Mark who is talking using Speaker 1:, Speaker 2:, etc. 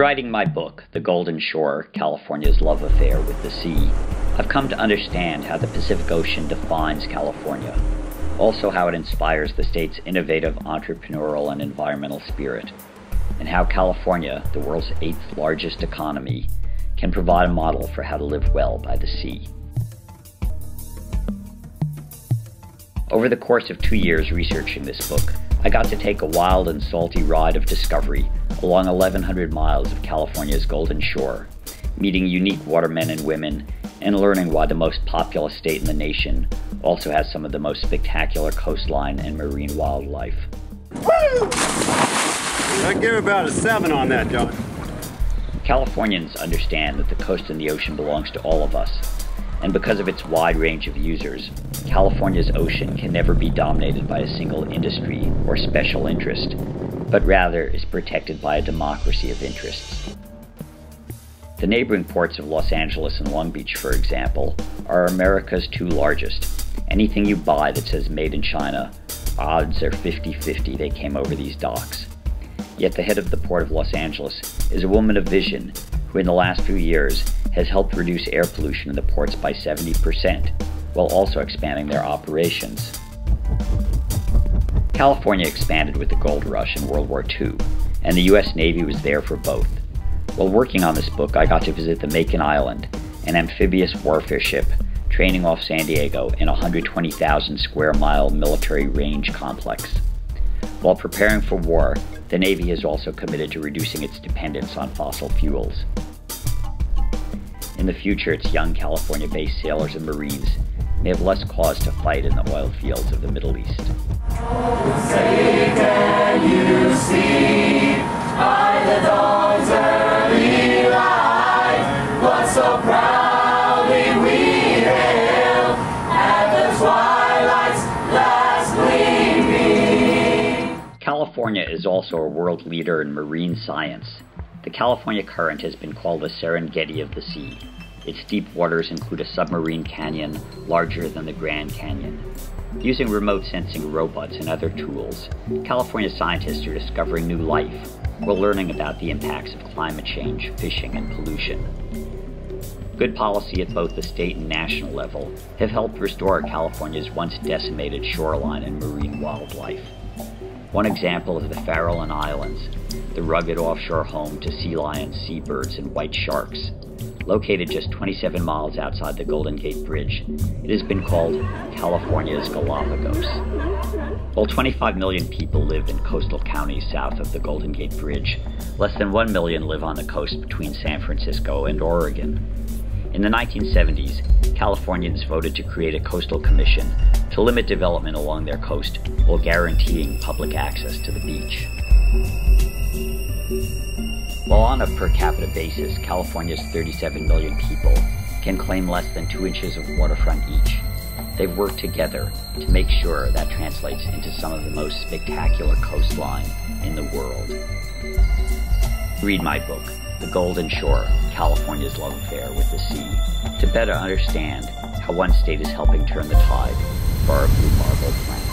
Speaker 1: writing my book, The Golden Shore, California's Love Affair with the Sea, I've come to understand how the Pacific Ocean defines California, also how it inspires the state's innovative entrepreneurial and environmental spirit, and how California, the world's 8th largest economy, can provide a model for how to live well by the sea. Over the course of 2 years researching this book, I got to take a wild and salty ride of discovery along 1,100 miles of California's Golden Shore, meeting unique watermen and women, and learning why the most populous state in the nation also has some of the most spectacular coastline and marine wildlife.
Speaker 2: Woo! I'd give about a 7 on that, John.
Speaker 1: Californians understand that the coast and the ocean belongs to all of us, and because of its wide range of users, California's ocean can never be dominated by a single industry or special interest, but rather is protected by a democracy of interests. The neighboring ports of Los Angeles and Long Beach, for example, are America's 2 largest. Anything you buy that says made in China, odds are 50-50 they came over these docks. Yet the head of the Port of Los Angeles is a woman of vision who in the last few years has helped reduce air pollution in the ports by 70%, while also expanding their operations. California expanded with the gold rush in World War II, and the U.S. Navy was there for both. While working on this book, I got to visit the Macon Island, an amphibious warfare ship training off San Diego in a 120,000 square mile military range complex. While preparing for war, the Navy has also committed to reducing its dependence on fossil fuels. In the future, its young California-based sailors and Marines may have less cause to fight in the oil fields of the Middle East.
Speaker 3: Say, can you see by the dawn's early light what so proudly we hailed at the twilight's last gleaming?
Speaker 1: California is also a world leader in marine science. The California Current has been called the Serengeti of the sea. Its deep waters include a submarine canyon larger than the Grand Canyon. Using remote sensing robots and other tools, California scientists are discovering new life while learning about the impacts of climate change, fishing, and pollution. Good policy at both the state and national level have helped restore California's once decimated shoreline and marine wildlife. One example is the Farallon Islands, the rugged offshore home to sea lions, seabirds, and white sharks. Located just 27 miles outside the Golden Gate Bridge, it has been called California's Galapagos. While 25 million people live in coastal counties south of the Golden Gate Bridge, less than 1 million live on the coast between San Francisco and Oregon. In the 1970s, Californians voted to create a coastal commission to limit development along their coast while guaranteeing public access to the beach. While on a per capita basis, California's 37 million people can claim less than 2 inches of waterfront each, they've worked together to make sure that translates into some of the most spectacular coastline in the world. Read my book, The Golden Shore, California's Love Affair with the Sea, to better understand how one state is helping turn the tide for our blue marble planet.